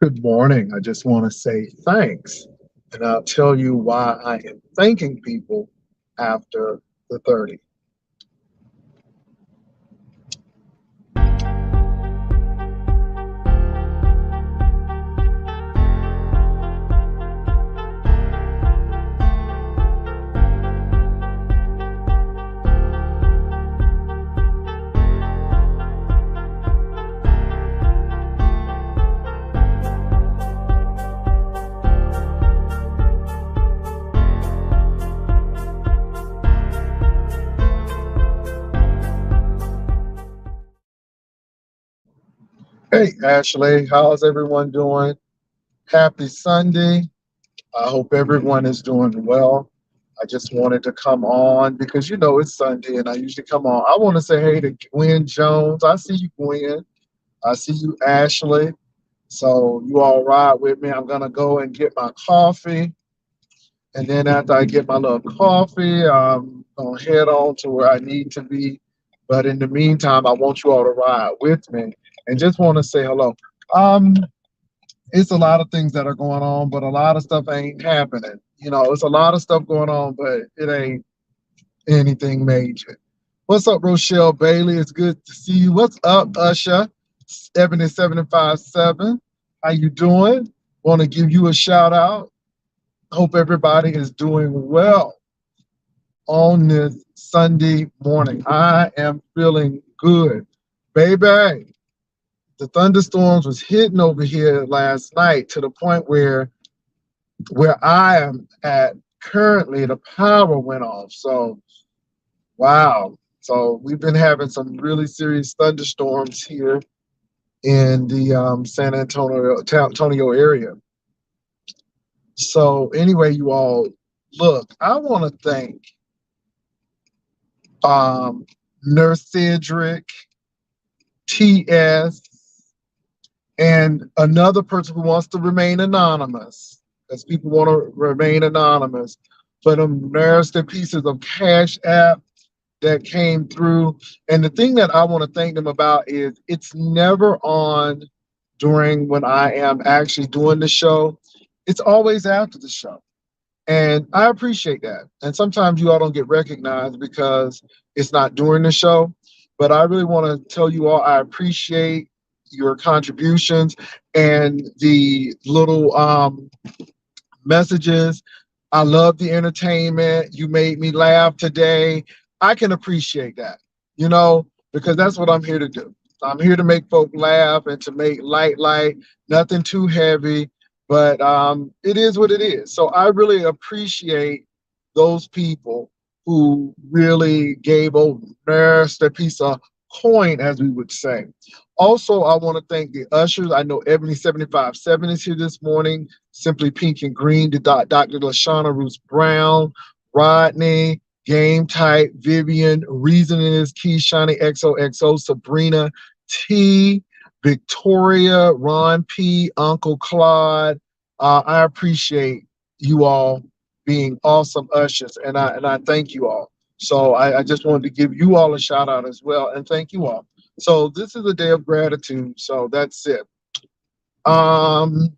Good morning. I just want to say thanks, and I'll tell you why I am thanking people after the 30. Hey, Ashley, how's everyone doing? Happy Sunday. I hope everyone is doing well. I just wanted to come on because it's Sunday and I usually come on. I want to say hey to Gwen Jones. I see you, Gwen. I see you, Ashley. So you all ride with me. I'm going to go and get my coffee. And then after I get my little coffee, I'm going to head on to where I need to be. But in the meantime, I want you all to ride with me and just want to say hello. Um, it's a lot of things that are going on, but a lot of stuff ain't happening. It's a lot of stuff going on, but it ain't anything major. What's up, Rochelle Bailey? It's good to see you. What's up, Usher? Ebony 757. How you doing? Want to give you a shout out. Hope everybody is doing well on this Sunday morning. I am feeling good. Baby, the thunderstorms was hitting over here last night to the point where I am at currently the power went off. So wow. So we've been having some really serious thunderstorms here in the San Antonio area. So anyway, you all, look, I want to thank um, Nurse Cedric, TS, and another person who wants to remain anonymous, because people want to remain anonymous, for them nasty pieces of Cash App that came through. And the thing that I want to thank them about is it's never on during when I am actually doing the show. It's always after the show. And I appreciate that. And sometimes you all don't get recognized because it's not during the show. But I really want to tell you all I appreciate your contributions and the little messages. I love the entertainment. You made me laugh today. I can appreciate that, because that's what I'm here to do. I'm here to make folk laugh and to make light, nothing too heavy, but it is what it is. So I really appreciate those people who really gave over their piece of coin, as we would say. Also, I want to thank the ushers. I know Ebony 757 is here this morning. Simply Pink and Green, to Dr. Lashana Roos Brown, Rodney, Game Type, Vivian, Reasoning is Key, Shani XOXO, Sabrina T, Victoria, Ron P, Uncle Claude. I appreciate you all being awesome ushers, and I thank you all. So I just wanted to give you all a shout out as well, and thank you all. So this is a day of gratitude. So that's it. Um,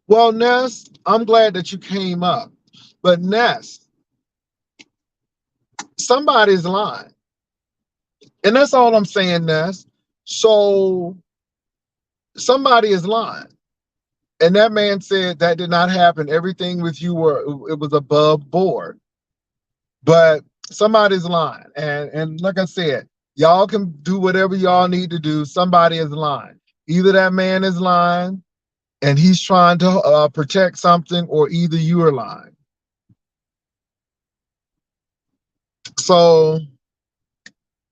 well, Ness, I'm glad that you came up. But Ness, somebody's lying. And that's all I'm saying, Ness. So somebody is lying. And that man said that did not happen. Everything with you it was above board. But somebody's lying. And like I said, y'all can do whatever y'all need to do. Somebody is lying. Either that man is lying and he's trying to protect something, or either you are lying. So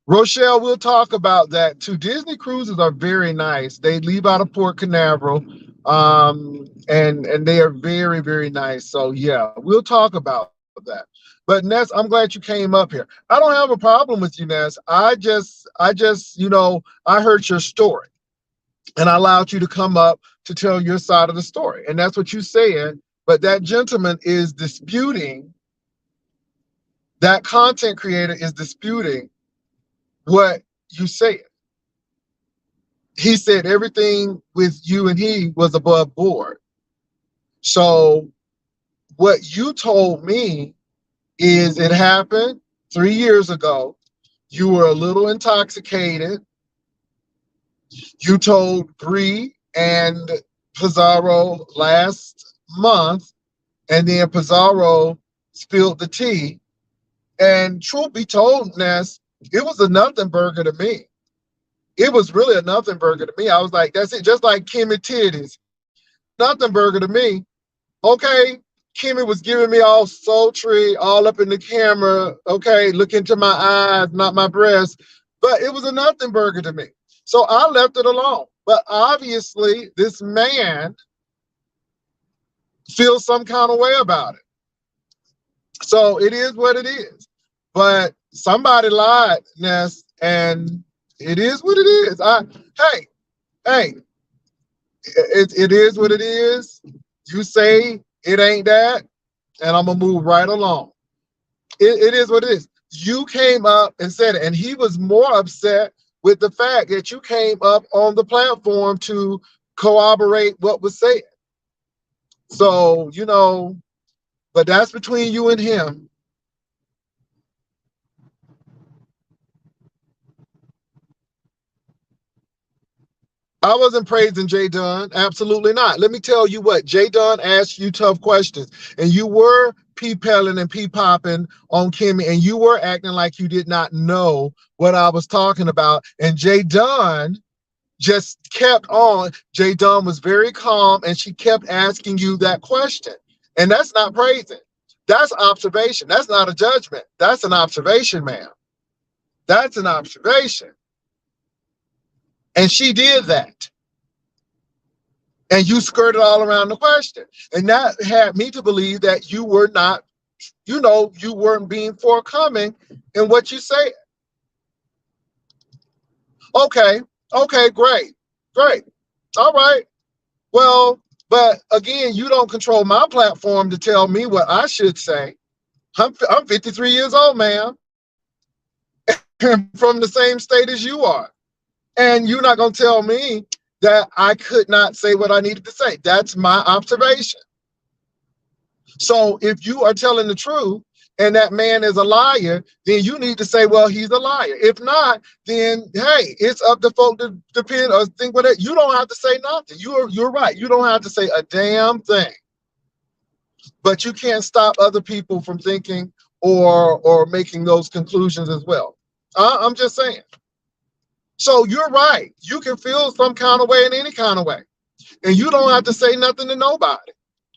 Rochelle, we'll talk about that too. Disney cruises are very nice. They leave out of Port Canaveral, and they are very, very nice. So yeah, we'll talk about that. But Ness, I'm glad you came up here. I don't have a problem with you, Ness. I heard your story, and I allowed you to come up to tell your side of the story, and that's what you said. but that gentleman is disputing, that content creator is disputing what you said. He said everything with you and he was above board. So what you told me is it happened 3 years ago. You were a little intoxicated. You told Bree and Pizarro last month, and then Pizarro spilled the tea. And truth be told, Ness, it was a nothing burger to me. It was really a nothing burger to me. I was like, that's it. Just like Kimmy Titties. Nothing burger to me. Okay, Kimmy was giving me all sultry, all up in the camera. Okay, look into my eyes, not my breast. But it was a nothing burger to me. So I left it alone. But obviously, this man feels some kind of way about it. So it is what it is. But somebody lied, Ness, and it is what it is. Hey, it is what it is. You say it ain't that, and I'm gonna move right along. It is what it is. You came up and said it, and he was more upset with the fact that you came up on the platform to corroborate what was said. So, but that's between you and him. I wasn't praising Jay Dunn. Absolutely not. Let me tell you what, Jay Dunn asked you tough questions, and you were pee-pelling and pee-popping on Kimmy, and you were acting like you did not know what I was talking about. And Jay Dunn just kept on. Jay Dunn was very calm, and she kept asking you that question. And that's not praising. That's observation. That's not a judgment. That's an observation, ma'am. That's an observation. And she did that. And you skirted all around the question. And that had me to believe that you were not, you weren't being forthcoming in what you said. Okay, great. All right. Well, but again, you don't control my platform to tell me what I should say. I'm 53 years old, ma'am, from the same state as you are. And you're not going to tell me that I could not say what I needed to say. That's my observation. So if you are telling the truth and that man is a liar, then you need to say, well, he's a liar. If not, then, hey, it's up to folk to depend or think what it. You don't have to say nothing. You're right. You don't have to say a damn thing. But you can't stop other people from thinking or making those conclusions as well. I'm just saying. So you're right. You can feel some kind of way in any kind of way. And you don't have to say nothing to nobody.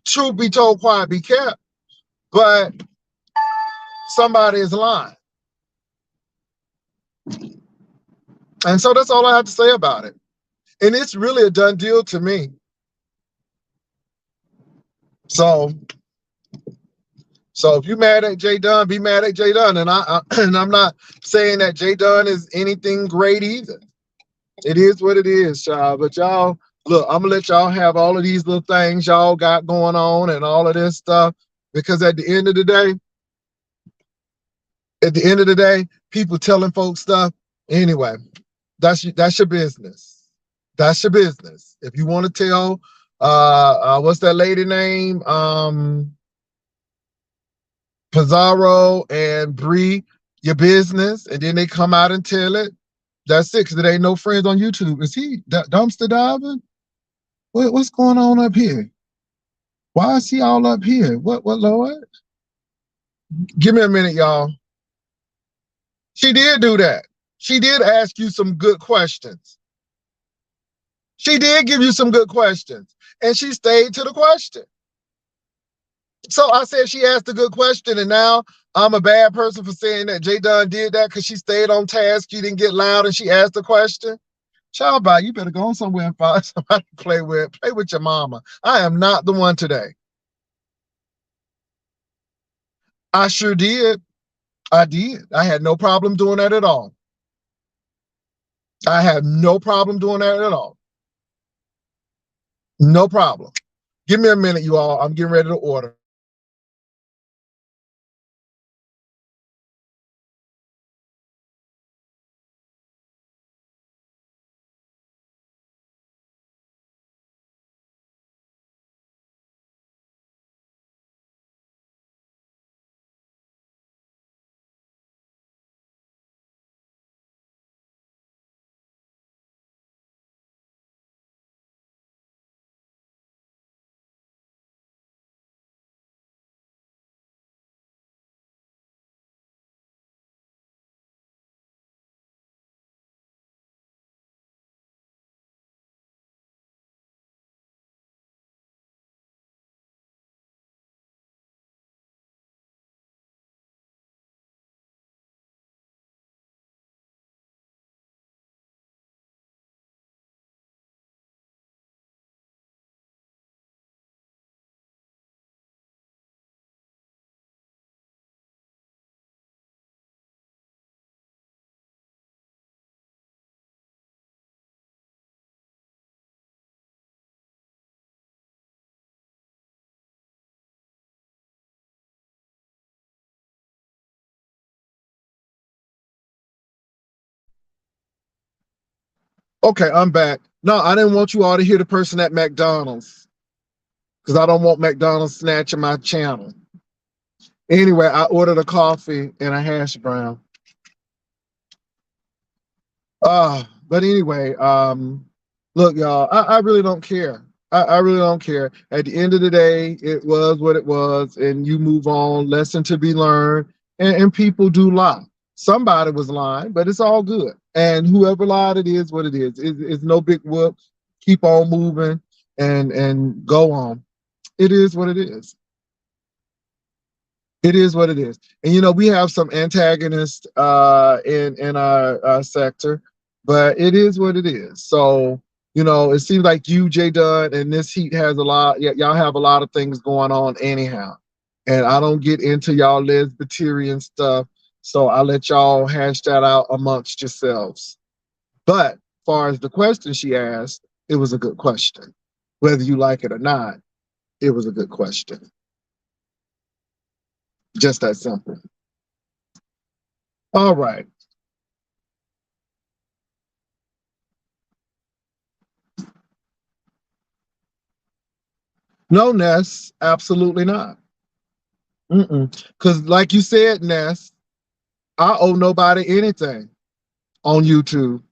Truth be told, quiet be kept. But somebody is lying. And so that's all I have to say about it. And it's really a done deal to me. So if you're mad at Jay Dunn, be mad at Jay Dunn. And I'm not saying that Jay Dunn is anything great either. It is what it is, child. But y'all, look, I'm gonna let y'all have all of these little things y'all got going on and all of this stuff, because at the end of the day, people telling folks stuff. Anyway, that's your business. That's your business. If you want to tell, what's that lady name? Pizarro and Bree, your business, and then they come out and tell it. That's it, because there ain't no friends on YouTube. Is he dumpster diving? What's going on up here? Why is he all up here? What, Lord? Give me a minute, y'all. She did do that. She did ask you some good questions. She did give you some good questions, and she stayed to the question. So I said she asked a good question, and now I'm a bad person for saying that Jay Dunn did that because she stayed on task. She didn't get loud, and she asked the question. Child, bye. You better go on somewhere and find somebody to play with. Play with your mama. I am not the one today. I sure did. I did. I had no problem doing that at all. I had no problem doing that at all. No problem. Give me a minute, you all. I'm getting ready to order. Okay, I'm back. No, I didn't want you all to hear the person at McDonald's because I don't want McDonald's snatching my channel. Anyway, I ordered a coffee and a hash brown. But anyway, look, y'all, I really don't care. I really don't care. At the end of the day, it was what it was, and you move on, lesson to be learned, and people do lie. Somebody was lying, but it's all good. And whoever lied, it is what it is. It's no big whoop. Keep on moving and go on. It is what it is. It is what it is. And you know, we have some antagonists in our sector, but it is what it is. So, you know, it seems like you, Jay Dunn, and this heat has a lot, y'all have a lot of things going on anyhow. And I don't get into y'all lesbiterian stuff. So I let y'all hash that out amongst yourselves. But as far as the question she asked, it was a good question. Whether you like it or not, it was a good question. Just that simple. All right. No, Ness, absolutely not. Because, like you said, Ness, I owe nobody anything on YouTube.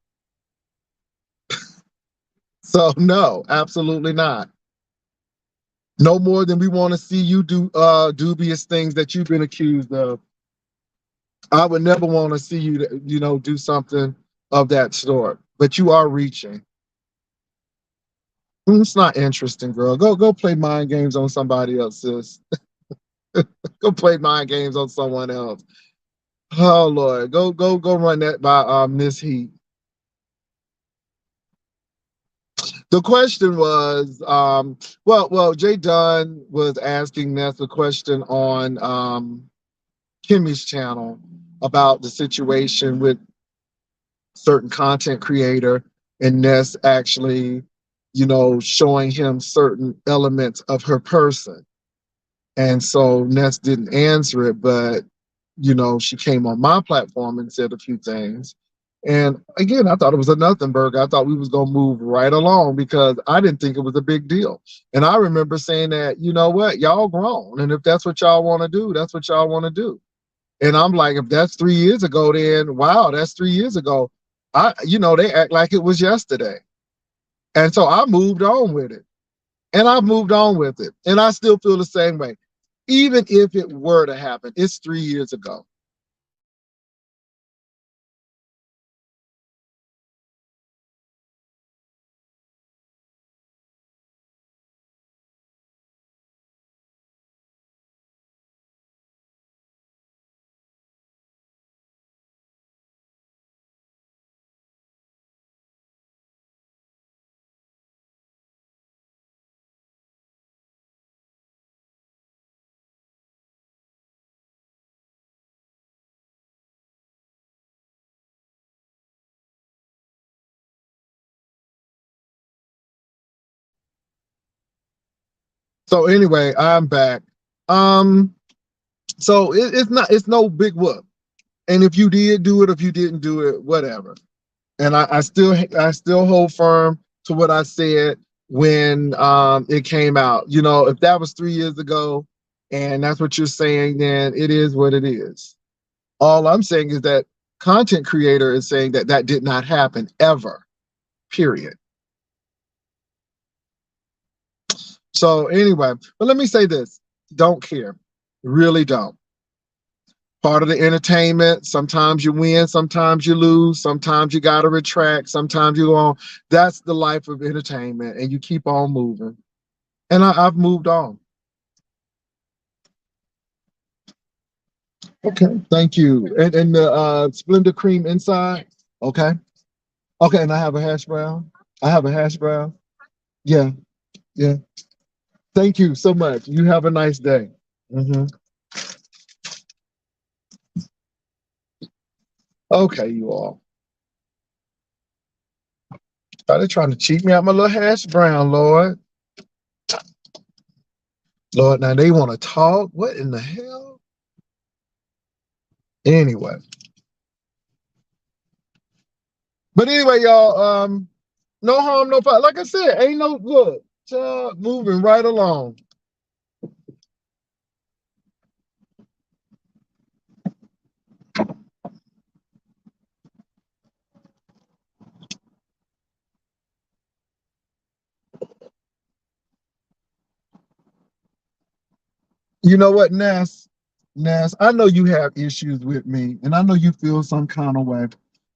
So, no, absolutely not. No more than we want to see you do dubious things that you've been accused of. I would never want to see you, you know, do something of that sort. But you are reaching. It's not interesting, girl. Go play mind games on somebody else, sis. Go play mind games on someone else. Oh Lord, go run that by Miss Heat. The question was, well, Jay Dunn was asking Ness a question on Kimmy's channel about the situation with certain content creator and Ness actually, you know, showing him certain elements of her person. And so Ness didn't answer it, but you know, she came on my platform and said a few things. And again, I thought it was a nothing burger. I thought we was gonna move right along because I didn't think it was a big deal. And I remember saying that, you know what, y'all grown, and if that's what y'all want to do, that's what y'all want to do. And I'm like, if that's 3 years ago, then wow, that's 3 years ago. You know, they act like it was yesterday. And so I moved on with it. And I've moved on with it. And I still feel the same way. Even if it were to happen, it's 3 years ago. So anyway, I'm back. Um, so it's no big whoop. And if you did do it, if you didn't do it, whatever. And I still hold firm to what I said when it came out. You know, if that was 3 years ago, and that's what you're saying, then it is what it is. All I'm saying is that content creator is saying that that did not happen ever. Period. So anyway, but let me say this: don't care, really don't. Part of the entertainment. Sometimes you win, sometimes you lose, sometimes you got to retract, sometimes you go on. That's the life of entertainment, and you keep on moving. And I've moved on. Okay, thank you. And the Splendor cream inside. Okay, okay, and I have a hash brown. I have a hash brown. Yeah, yeah. Thank you so much. You have a nice day. Hmm. Okay, you all. Are they trying to cheat me out my little hash brown, Lord? Lord, now they want to talk. What in the hell? Anyway, but anyway, y'all. No harm, no foul. Like I said, ain't no look. Moving right along. You know what, Ness? Ness, I know you have issues with me, and I know you feel some kind of way.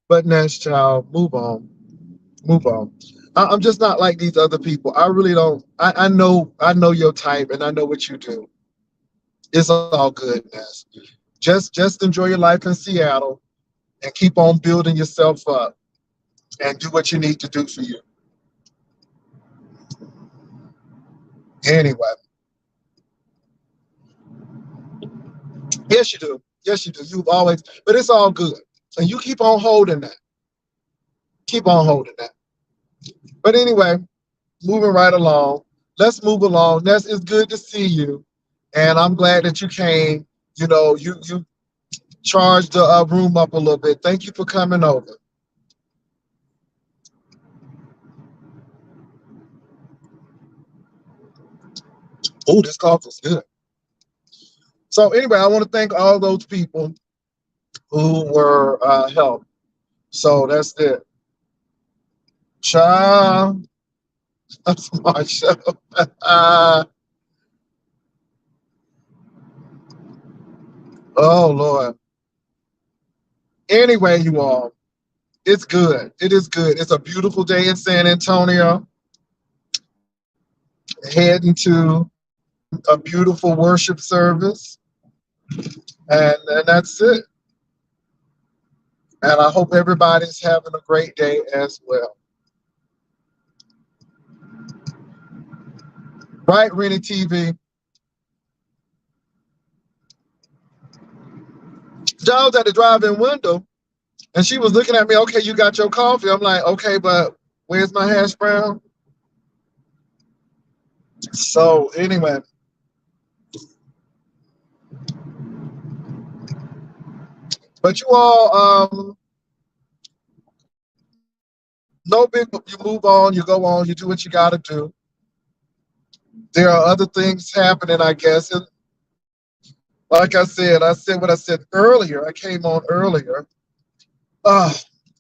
But Ness, child, move on. Move on. I'm just not like these other people. I really don't. I know your type, and I know what you do. It's all good, Ness. Just enjoy your life in Seattle and keep on building yourself up and do what you need to do for you. Anyway, yes, you do. Yes, you do. You've always, but it's all good. And you keep on holding that. Keep on holding that. But anyway, moving right along. Let's move along. Ness, it's good to see you. And I'm glad that you came. You know, you charged the room up a little bit. Thank you for coming over. Oh, this coffee is good. So anyway, I want to thank all those people who were helped. So that's it. Child, that's my show. Oh Lord. Anyway, you all, it's good. It is good. It's a beautiful day in San Antonio. Heading to a beautiful worship service, and that's it. And I hope everybody's having a great day as well. Right, Rennie TV? I was at the drive-in window, and she was looking at me. Okay, you got your coffee. I'm like, okay, but where's my hash brown? So anyway, but you all, no big. You move on. You go on. You do what you got to do. There are other things happening, I guess. And like I said what I said earlier. I came on earlier. Uh,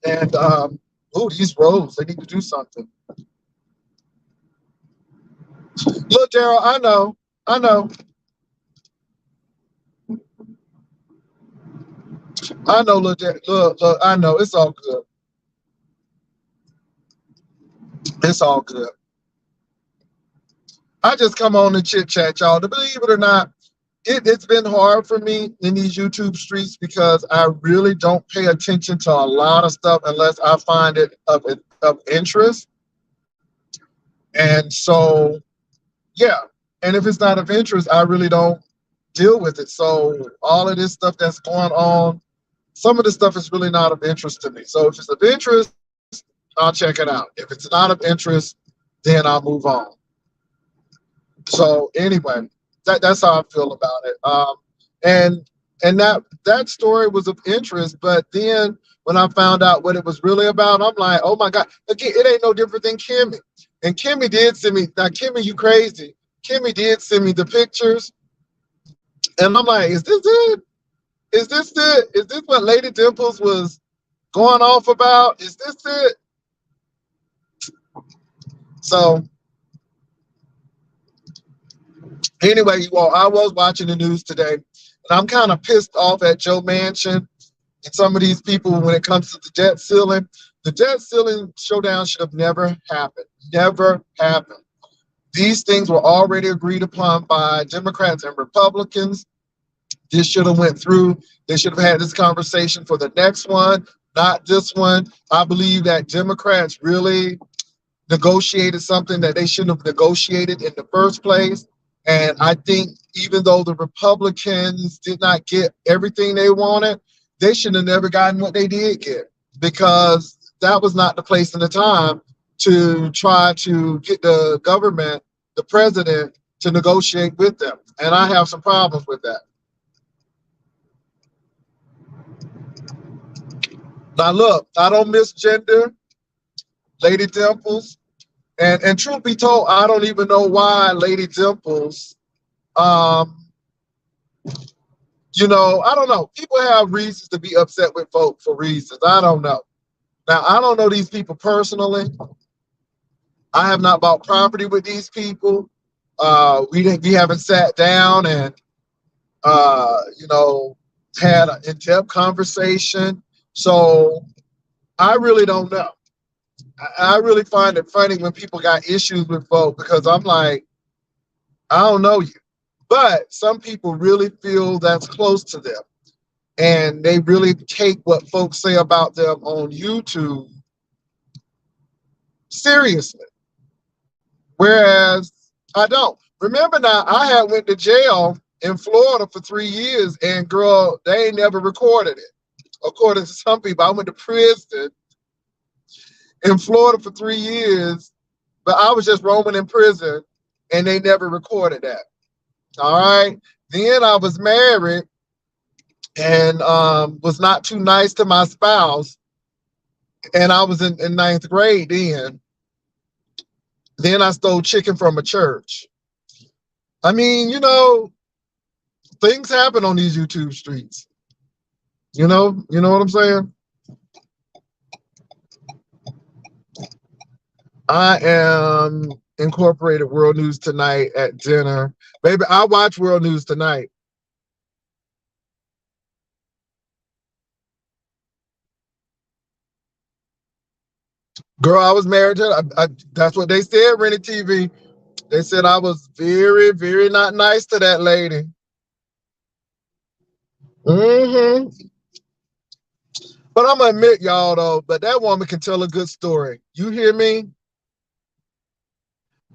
and oh, these roads, they need to do something. Look, Daryl, I know, I know. Look, I know. It's all good. It's all good. I just come on and chit chat, y'all. To believe it or not, it's been hard for me in these YouTube streets because I really don't pay attention to a lot of stuff unless I find it of interest. And so, yeah. And if it's not of interest, I really don't deal with it. So all of this stuff that's going on, some of the stuff is really not of interest to me. So if it's of interest, I'll check it out. If it's not of interest, then I'll move on. So anyway, that's how I feel about it. And that story was of interest, but then when I found out what it was really about, I'm like, oh my God! Again, it ain't no different than Kimmy. And Kimmy did send me. Now, Kimmy, you crazy? Kimmy did send me the pictures, and I'm like, is this it? Is this it? Is this what Lady Dimples was going off about? Is this it? So anyway, you all, I was watching the news today, and I'm kind of pissed off at Joe Manchin and some of these people when it comes to the debt ceiling. The debt ceiling showdown should have never happened. Never happened. These things were already agreed upon by Democrats and Republicans. This should have went through. They should have had this conversation for the next one, not this one. I believe that Democrats really negotiated something that they shouldn't have negotiated in the first place. And I think even though the Republicans did not get everything they wanted, they should have never gotten what they did get, because that was not the place and the time to try to get the government, the president, to negotiate with them. And I have some problems with that. Now, look, I don't misgender Lady Dimples. And truth be told, I don't even know why Lady Dimples, you know, I don't know. People have reasons to be upset with folk for reasons. I don't know. Now, I don't know these people personally. I have not bought property with these people. We haven't sat down and, you know, had an in-depth conversation. So I really don't know. I really find it funny when people got issues with folk, because I'm like, I don't know you. But some people really feel that's close to them. And they really take what folks say about them on YouTube seriously. Whereas I don't. Remember now, I had went to jail in Florida for 3 years, and girl, they ain't never recorded it. According to some people, I went to prison in Florida for 3 years, but I was just roaming in prison, and they never recorded that. All right. Then I was married and was not too nice to my spouse, and I was in ninth grade then. Then I stole chicken from a church. I mean, you know, things happen on these YouTube streets. You know what I'm saying? I am incorporated World News Tonight at dinner. Baby, I watch World News Tonight. Girl, I was married to, that's what they said, Rented TV. They said I was very, very not nice to that lady. Mm-hmm. But I'm gonna admit, y'all, though, but that woman can tell a good story. You hear me?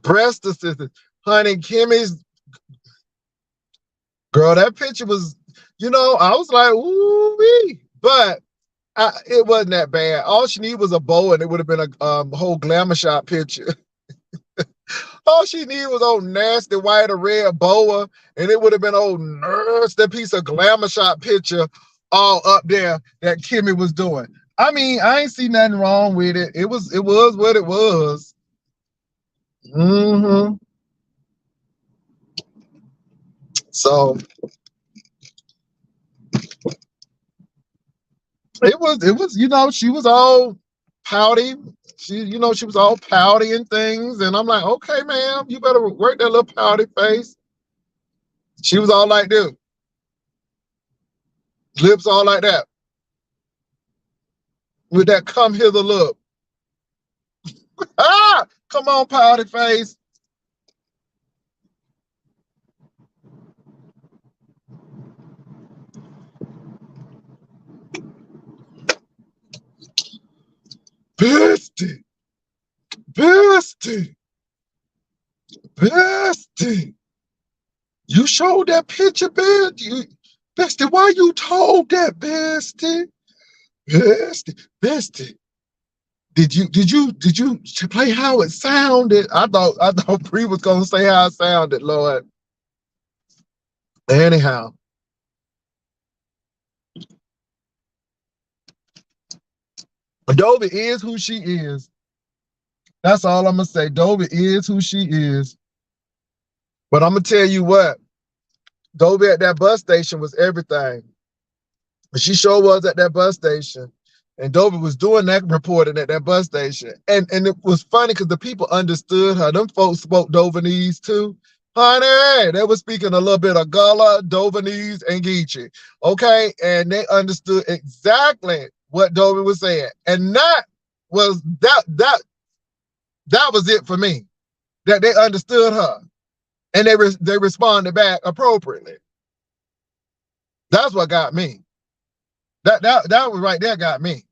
Breast assistance. Honey, Kimmy's, girl, that picture was, you know, I was like, ooh-wee. But it wasn't that bad. All she needed was a bow, and it would have been a whole glamour shot picture. All she needed was old nasty white or red boa, and it would have been old nasty piece of glamour shot picture all up there that Kimmy was doing. I mean, I ain't see nothing wrong with it. It was what it was. Mm-hmm. So it was, you know, she was all pouty. She was all pouty and things. And I'm like, okay, ma'am, you better work that little pouty face. She was all like this. Lips all like that. With that come hither look. Ah, come on, pouty face. Bestie. Bestie. Bestie. You showed that picture, Bestie. Bestie, why you told that, Bestie? Bestie. Bestie. Did you play how it sounded? I thought Bree was gonna say how it sounded, Lord. Anyhow, Dovey is who she is. That's all I'm gonna say. Dovey is who she is. But I'm gonna tell you what, Dovey at that bus station was everything. She sure was at that bus station. And Dovey was doing that reporting at that bus station. And it was funny because the people understood her. Them folks spoke Dovenese too. Honey, they were speaking a little bit of Gullah, Dovenese, and Geechee. Okay, and they understood exactly what Dovey was saying. And was that was it for me. That they understood her. And they responded back appropriately. That's what got me. That was right there got me.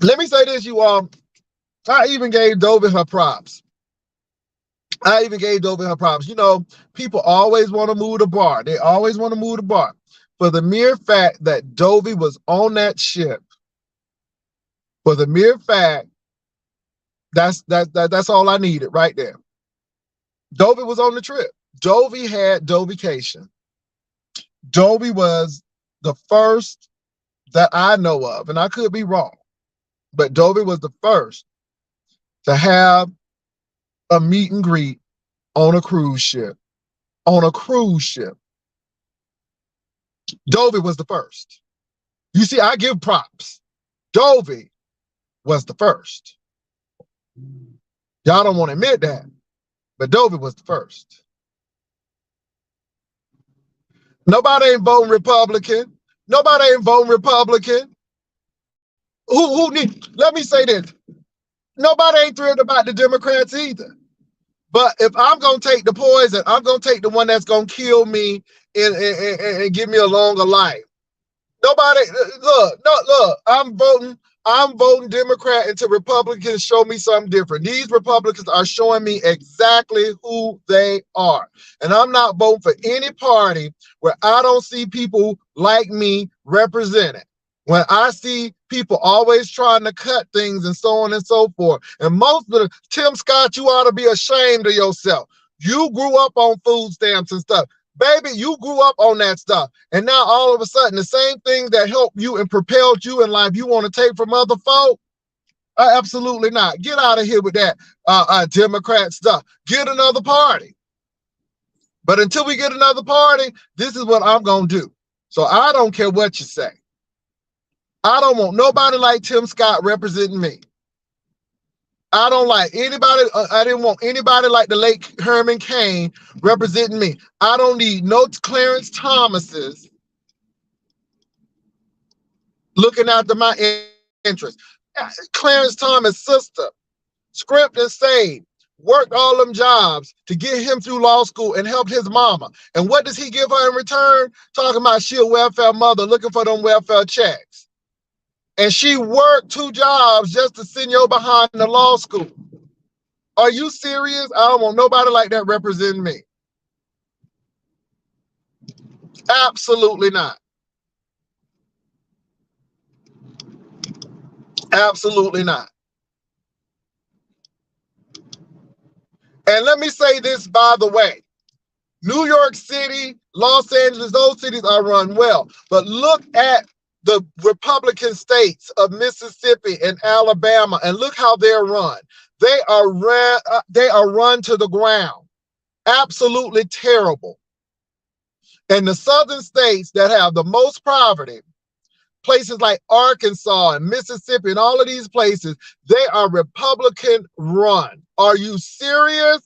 Let me say this, you all. I even gave Dovey her props. You know, people always want to move the bar. They always want to move the bar. For the mere fact that Dovey was on that ship, for the mere fact, that's all I needed right there. Dovey was on the trip. Dovey had Dovication. Dovey was the first that I know of, and I could be wrong, but Dovey was the first to have a meet and greet on a cruise ship. On a cruise ship. Dovey was the first. You see, I give props. Dovey was the first. Y'all don't want to admit that, but Dovey was the first. Nobody ain't voting Republican. Nobody ain't voting Republican. Let me say this. Nobody ain't thrilled about the Democrats either. But if I'm going to take the poison, I'm going to take the one that's going to kill me and give me a longer life. Nobody, look, I'm voting Democrat until Republicans show me something different. These Republicans are showing me exactly who they are. And I'm not voting for any party where I don't see people like me represented. When I see people always trying to cut things and so on and so forth. And most of Tim Scott, you ought to be ashamed of yourself. You grew up on food stamps and stuff. Baby, you grew up on that stuff. And now all of a sudden, the same thing that helped you and propelled you in life, you want to take from other folk? Absolutely not. Get out of here with that Democrat stuff. Get another party. But until we get another party, this is what I'm going to do. So I don't care what you say. I don't want nobody like Tim Scott representing me. I don't like anybody. I didn't want anybody like the late Herman Cain representing me. I don't need no Clarence Thomases looking after my interests. Clarence Thomas' sister scrimped and saved, worked all them jobs to get him through law school and helped his mama. And what does he give her in return? Talking about she a welfare mother looking for them welfare checks. And she worked 2 jobs just to send you behind the law school. Are you serious? I don't want nobody like that representing me. Absolutely not. Absolutely not. And let me say this, by the way. New York City, Los Angeles, those cities are run well. But look at the Republican states of Mississippi and Alabama, and look how they're run. They are run to the ground. Absolutely terrible. And the southern states that have the most poverty, places like Arkansas and Mississippi and all of these places, they are Republican run. Are you serious?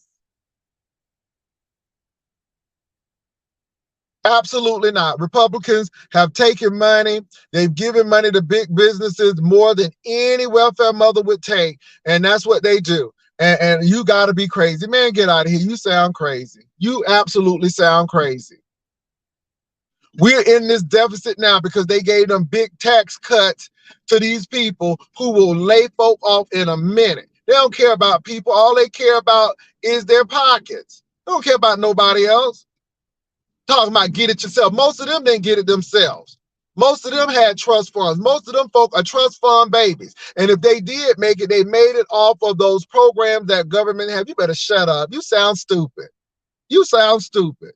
Absolutely not. Republicans have taken money. They've given money to big businesses more than any welfare mother would take. And that's what they do. And you got to be crazy. Man, get out of here. You sound crazy. You absolutely sound crazy. We're in this deficit now because they gave them big tax cuts to these people who will lay folk off in a minute. They don't care about people. All they care about is their pockets. They don't care about nobody else. Talking about get it yourself. Most of them didn't get it themselves. Most of them had trust funds. Most of them folk are trust fund babies. And if they did make it, they made it off of those programs that government have. You better shut up. You sound stupid. You sound stupid.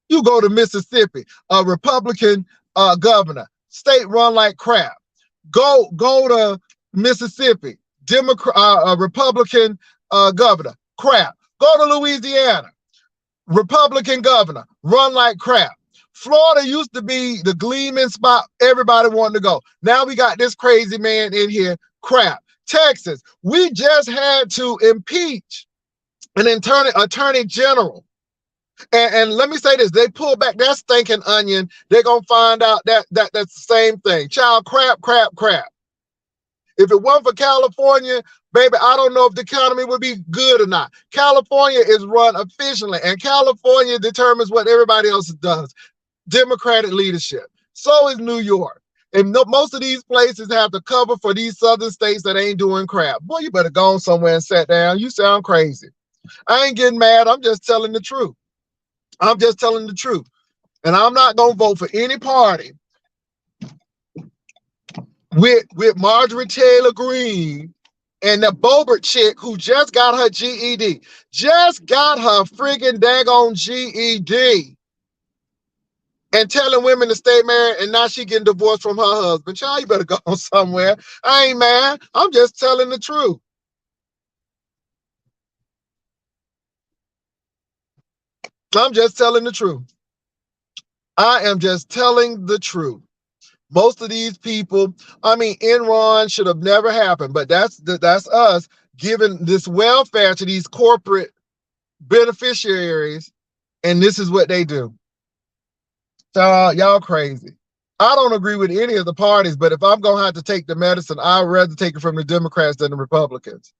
You go to Mississippi, a Republican governor, state run like crap. Go to Mississippi, Republican governor, crap. Go to Louisiana, Republican governor, run like crap. Florida used to be the gleaming spot everybody wanted to go. Now we got this crazy man in here, crap. Texas, we just had to impeach an attorney general. And let me say this, they pull back that stinking onion, they're going to find out that's the same thing. Child, crap. If it wasn't for California, baby, I don't know if the economy would be good or not. California is run efficiently, and California determines what everybody else does. Democratic leadership. So is New York. And most of these places have to cover for these southern states that ain't doing crap. Boy, you better go on somewhere and sit down. You sound crazy. I ain't getting mad. I'm just telling the truth. I'm just telling the truth. And I'm not going to vote for any party with Marjorie Taylor Greene and the Boebert chick who just got her GED. Just got her friggin' daggone GED. And telling women to stay married, and now she getting divorced from her husband. Child, you better go somewhere. I ain't mad. I'm just telling the truth. I'm just telling the truth. I am just telling the truth. Most of these people, I mean, Enron should have never happened, but that's us giving this welfare to these corporate beneficiaries, and this is what they do. So y'all crazy. I don't agree with any of the parties, but if I'm going to have to take the medicine, I'd rather take it from the Democrats than the Republicans.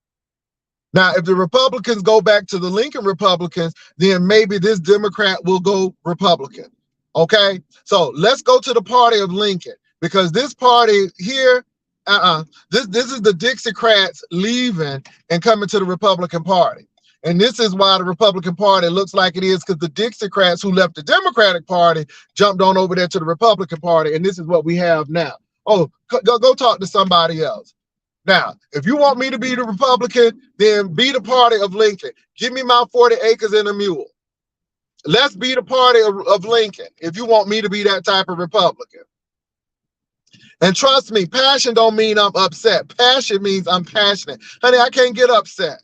Now, if the Republicans go back to the Lincoln Republicans, then maybe this Democrat will go Republican. Okay? So let's go to the party of Lincoln, because this party here, this is the Dixiecrats leaving and coming to the Republican Party. And this is why the Republican Party looks like it is, because the Dixiecrats who left the Democratic Party jumped on over there to the Republican Party, and this is what we have now. Oh, go talk to somebody else. Now, if you want me to be the Republican, then be the party of Lincoln. Give me my 40 acres and a mule. Let's be the party of Lincoln if you want me to be that type of Republican. And trust me, passion don't mean I'm upset. Passion means I'm passionate. Honey, I can't get upset.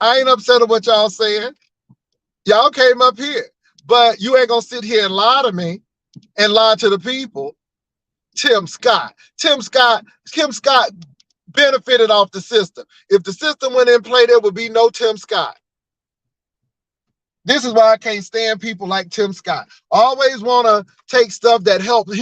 I ain't upset at what y'all saying. Y'all came up here, but you ain't gonna sit here and lie to me and lie to the people. Tim Scott benefited off the system. If the system went in play, there would be no Tim Scott. This is why I can't stand people like Tim Scott. Always want to take stuff that helps.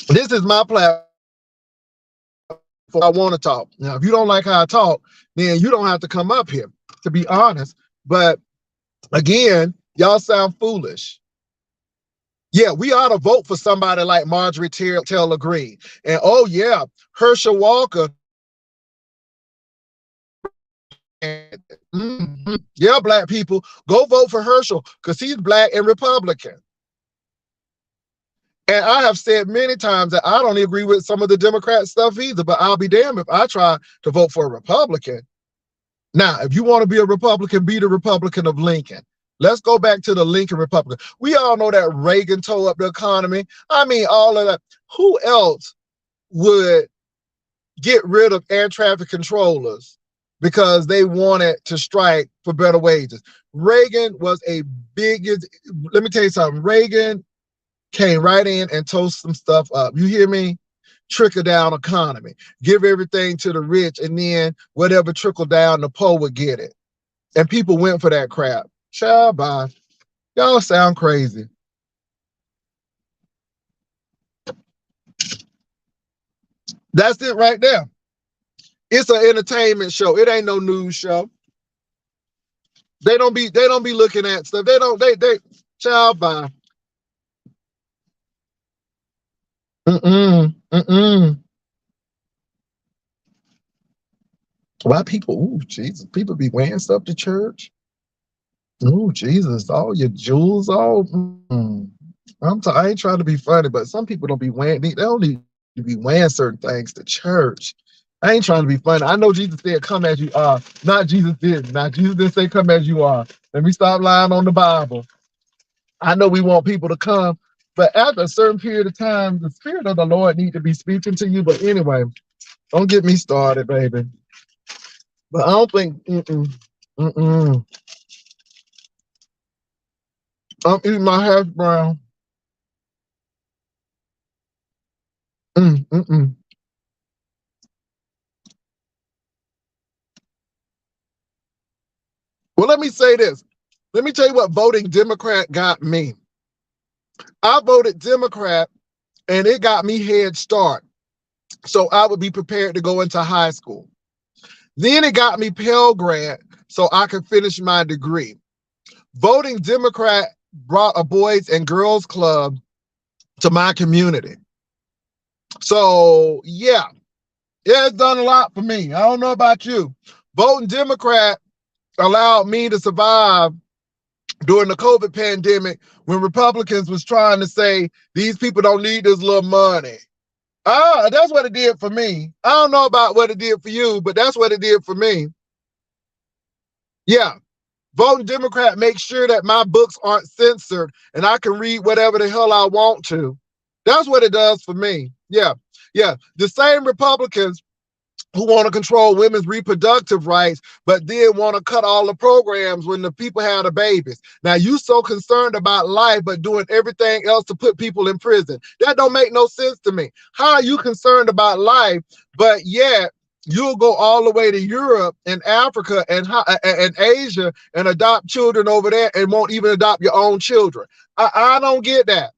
This is my platform. I want to talk. Now, if you don't like how I talk, then you don't have to come up here, to be honest. But again, y'all sound foolish. Yeah, we ought to vote for somebody like Marjorie Taylor Greene. And oh yeah, Herschel Walker. Yeah, black people, go vote for Herschel because he's black and Republican. And I have said many times that I don't agree with some of the Democrat stuff either, but I'll be damned if I try to vote for a Republican. Now, if you want to be a Republican, be the Republican of Lincoln. Let's go back to the Lincoln Republican. We all know that Reagan tore up the economy. I mean, all of that. Who else would get rid of air traffic controllers because they wanted to strike for better wages? Reagan was a biggest, let me tell you something, Reagan came right in and toast some stuff up. You hear me? Trickle down economy. Give everything to the rich, and then whatever trickle down, the poor would get it. And people went for that crap. Child, bye. Y'all sound crazy. That's it right there. It's an entertainment show. It ain't no news show. They don't be looking at stuff. They Child, bye. Mm-mm. Why people? Ooh, Jesus! People be wearing stuff to church. Ooh, Jesus! All your jewels, all. I ain't trying to be funny, but some people don't be wearing. They don't need to be wearing certain things to church. I ain't trying to be funny. I know Jesus said, "Come as you are." Not Jesus did. Not Jesus didn't say, "Come as you are." Let me stop lying on the Bible. I know we want people to come, but after a certain period of time, the Spirit of the Lord need to be speaking to you. But anyway, don't get me started, baby. But I don't think. Mm-mm. I'm eating my hash brown. Mm-mm. Well, let me say this. Let me tell you what voting Democrat got me. I voted Democrat, and it got me head start, so I would be prepared to go into high school. Then it got me Pell Grant, so I could finish my degree. Voting Democrat brought a boys and girls club to my community. So yeah, it's done a lot for me. I don't know about you. Voting Democrat allowed me to survive during the COVID pandemic when Republicans was trying to say these people don't need this little money. That's what it did for me. I don't know about what it did for you, but that's what it did for me. Yeah. Voting Democrat makes sure that my books aren't censored and I can read whatever the hell I want to. That's what it does for me. Yeah. Yeah. The same Republicans who want to control women's reproductive rights, but then want to cut all the programs when the people had the babies. Now you so concerned about life, but doing everything else to put people in prison. That don't make no sense to me. How are you concerned about life, but yet you'll go all the way to Europe and Africa and Asia and adopt children over there and won't even adopt your own children? I don't get that.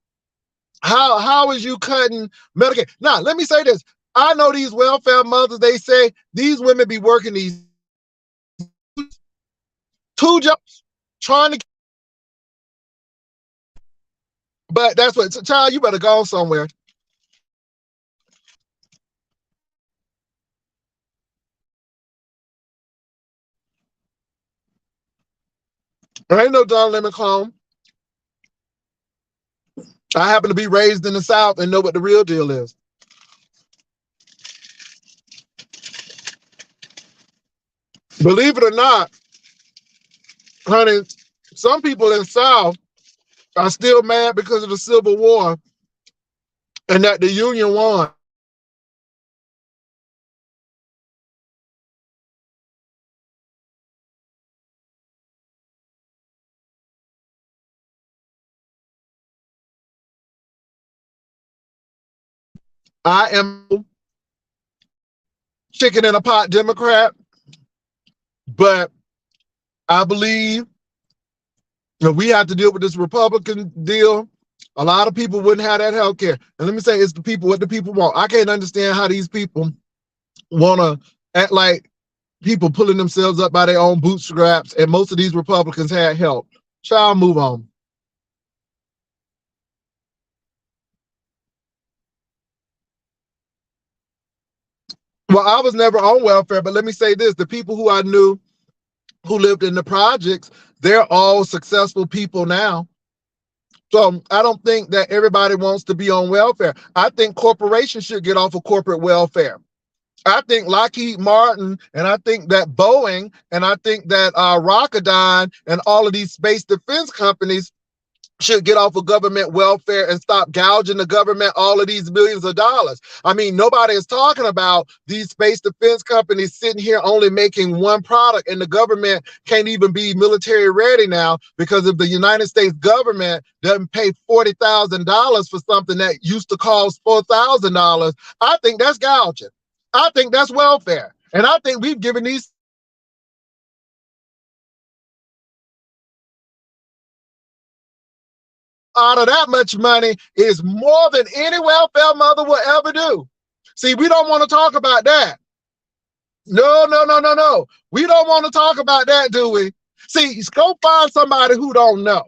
How is you cutting Medicaid? Now, let me say this. I know these welfare mothers, they say these women be working these two jobs trying to, but that's what, child, you better go somewhere. There ain't no Don Lemon clone. I happen to be raised in the South and know what the real deal is. Believe it or not, honey, some people in the South are still mad because of the Civil War and that the Union won. I am chicken in a pot Democrat, but I believe we have to deal with this Republican deal. A lot of people wouldn't have that health care. And let me say, it's the people, what the people want. I can't understand how these people want to act like people pulling themselves up by their own bootstraps, and most of these Republicans had help. Child, move on. Well, I was never on welfare, but let me say this. The people who I knew who lived in the projects, they're all successful people now. So I don't think that everybody wants to be on welfare. I think corporations should get off of corporate welfare. I think Lockheed Martin, and I think that Boeing, and I think that Rocketdyne and all of these space defense companies should get off of government welfare and stop gouging the government all of these billions of dollars. I mean, nobody is talking about these space defense companies sitting here only making one product, and the government can't even be military ready now because if the United States government doesn't pay $40,000 for something that used to cost $4,000, I think that's gouging. I think that's welfare. And I think we've given these out of that much money is more than any welfare mother will ever do. See, we don't want to talk about that. No, no, no, no, no. We don't want to talk about that, do we? See, go find somebody who don't know.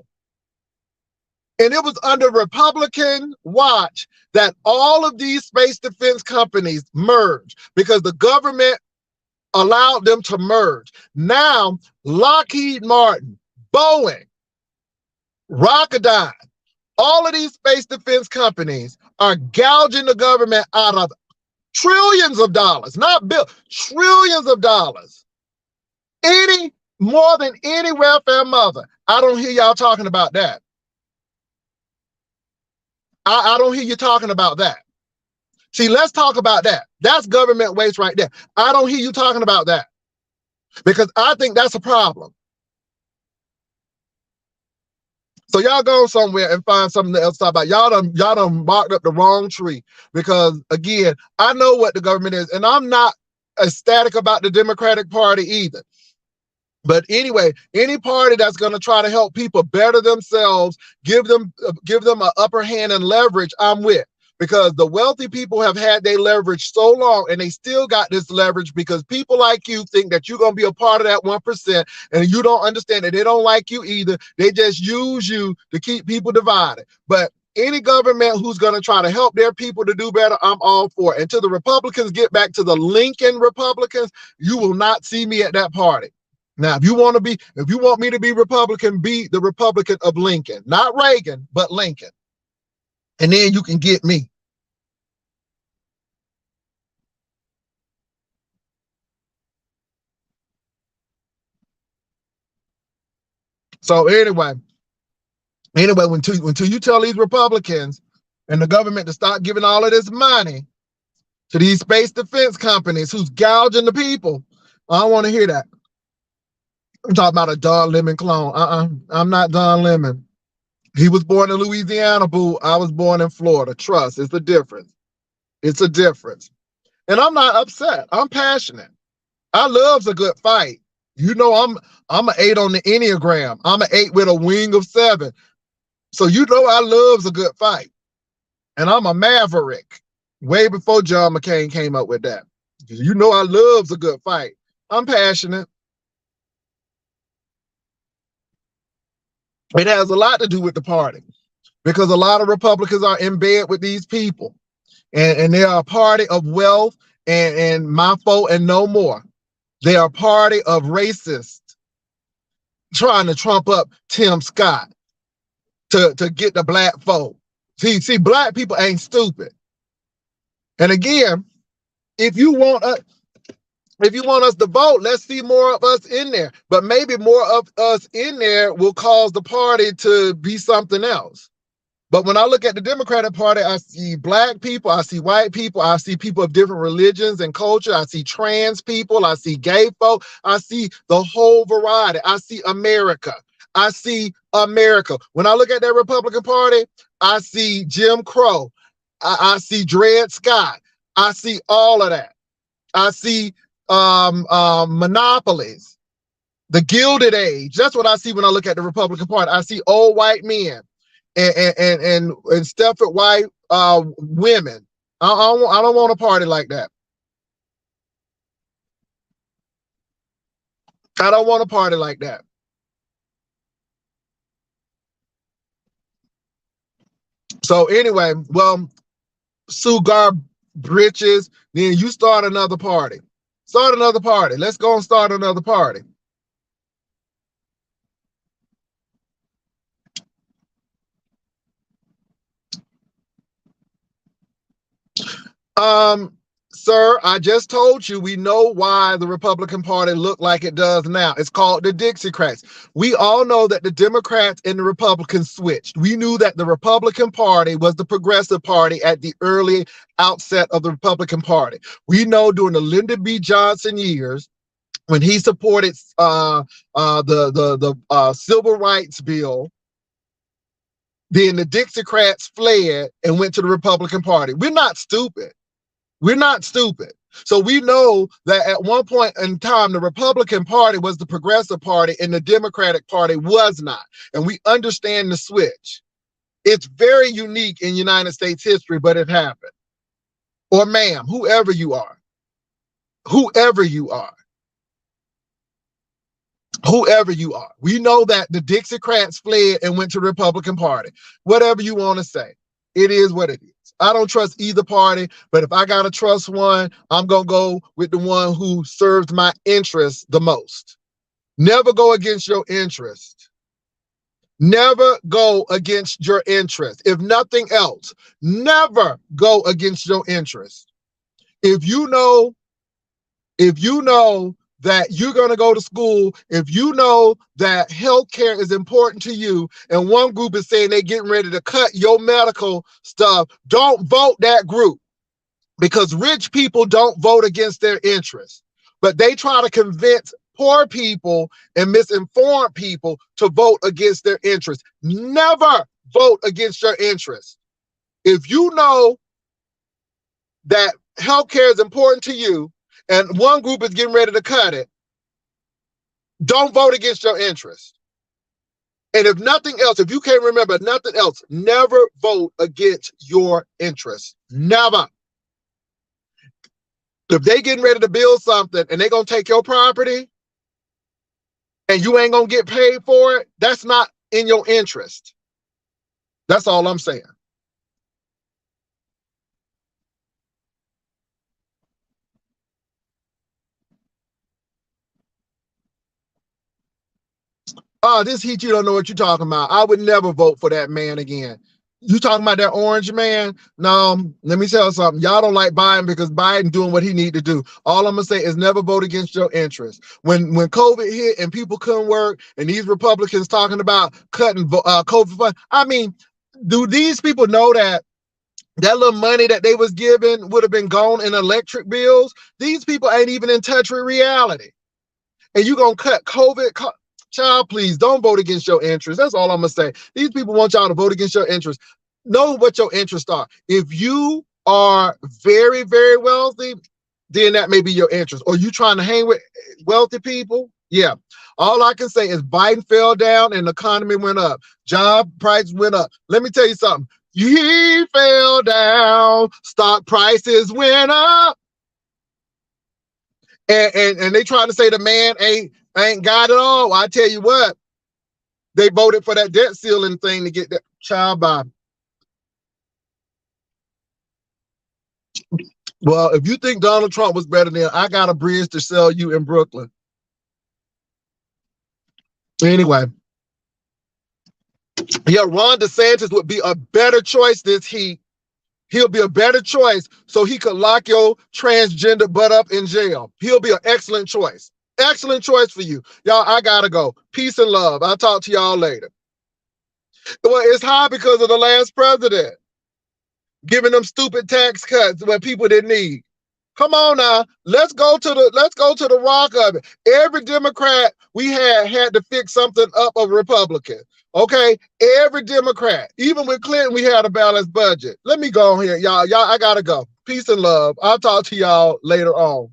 And it was under Republican watch that all of these space defense companies merged because the government allowed them to merge. Now, Lockheed Martin, Boeing, Rocketdyne, all of these space defense companies are gouging the government out of trillions of dollars, not trillions of dollars. Any more than any welfare mother. I don't hear y'all talking about that. I don't hear you talking about that. See, let's talk about that. That's government waste right there. I don't hear you talking about that because I think that's a problem. So y'all go somewhere and find something else to talk about. Y'all done barked up the wrong tree because, again, I know what the government is, and I'm not ecstatic about the Democratic Party either. But anyway, any party that's going to try to help people better themselves, give them an upper hand and leverage, I'm with. Because the wealthy people have had their leverage so long, and they still got this leverage because people like you think that you're going to be a part of that 1%, and you don't understand that they don't like you either. They just use you to keep people divided. But any government who's going to try to help their people to do better, I'm all for it. Until the Republicans get back to the Lincoln Republicans, you will not see me at that party. Now, if you want me to be Republican, be the Republican of Lincoln, not Reagan, but Lincoln. And then you can get me. So anyway, until you tell these Republicans and the government to stop giving all of this money to these space defense companies who's gouging the people, I don't want to hear that. I'm talking about a Don Lemon clone. I'm not Don Lemon. He was born in Louisiana, boo. I was born in Florida. Trust, it's a difference. It's a difference. And I'm not upset. I'm passionate. I loves a good fight. You know, I'm an 8 on the Enneagram. I'm an 8 with a wing of 7. So you know I loves a good fight. And I'm a maverick. Way before John McCain came up with that. You know I loves a good fight. I'm passionate. It has a lot to do with the party because a lot of Republicans are in bed with these people and they are a party of wealth and my folk and no more. They are a party of racists trying to trump up Tim Scott to get the black folk. See, black people ain't stupid. And again, if you want us to vote, let's see more of us in there. But maybe more of us in there will cause the party to be something else. But when I look at the Democratic Party, I see black people, I see white people, I see people of different religions and culture, I see trans people, I see gay folk, I see the whole variety. I see America. I see America. When I look at that Republican Party, I see Jim Crow. I see Dred Scott. I see all of that. I see monopolies, the Gilded Age. That's what I see when I look at the Republican Party. I see old white men and Stepford white women. I don't want a party like that. I don't want a party like that. So anyway, well, Sugar Britches, then you start another party. Start another party. Let's go and start another party. Sir, I just told you we know why the Republican Party looked like it does now. It's called the Dixiecrats. We all know that the Democrats and the Republicans switched. We knew that the Republican Party was the progressive party at the early outset of the Republican Party. We know during the Lyndon B. Johnson years, when he supported the Civil Rights Bill, then the Dixiecrats fled and went to the Republican Party. We're not stupid. We're not stupid. So we know that at one point in time, the Republican Party was the progressive party and the Democratic Party was not. And we understand the switch. It's very unique in United States history, but it happened. Or ma'am, whoever you are. Whoever you are. whoever you are. We know that the Dixiecrats fled and went to the Republican Party. Whatever you want to say, it is what it is. I don't trust either party, but if I got to trust one, I'm going to go with the one who serves my interests the most. Never go against your interest. Never go against your interest. If nothing else, never go against your interest. If you know that you're going to go to school, if you know that healthcare is important to you, and one group is saying they're getting ready to cut your medical stuff, don't vote that group, because rich people don't vote against their interests, but they try to convince poor people and misinformed people to vote against their interests. Never vote against your interests. If you know that healthcare is important to you and one group is getting ready to cut it, don't vote against your interest. And if nothing else, if you can't remember nothing else, never vote against your interest. Never. If they getting ready to build something and they gonna take your property and you ain't gonna get paid for it, that's not in your interest. That's all I'm saying. This heat, you don't know what you're talking about. I would never vote for that man again. You talking about that orange man? No, let me tell you something. Y'all don't like Biden because Biden doing what he need to do. All I'm gonna say is never vote against your interests. When COVID hit and people couldn't work, and these Republicans talking about cutting COVID fund, I mean, do these people know that that little money that they was given would have been gone in electric bills? These people ain't even in touch with reality. And you gonna cut COVID? Child, please don't vote against your interests. That's all I'm gonna say. These people want y'all to vote against your interests. Know what your interests are. If you are very, very wealthy, then that may be your interest. Or you trying to hang with wealthy people? Yeah. All I can say is Biden fell down and the economy went up. Job prices went up. Let me tell you something. He fell down. Stock prices went up. And they trying to say the man ain't got it all. Well, I tell you what, they voted for that debt ceiling thing to get that child by. Well, if you think Donald Trump was better than, I got a bridge to sell you in Brooklyn. Anyway, yeah, Ron DeSantis would be a better choice this heat. He'll be a better choice so he could lock your transgender butt up in jail. He'll be an excellent choice. Excellent choice for you. Y'all, I gotta go. Peace and love. I'll talk to y'all later. Well, it's high because of the last president giving them stupid tax cuts when people didn't need. Come on now, let's go to the rock of it. Every Democrat we had to fix something up of Republican. Okay, every Democrat, even with Clinton, we had a balanced budget. Let me go on here, y'all. I gotta go. Peace and love. I'll talk to y'all later on.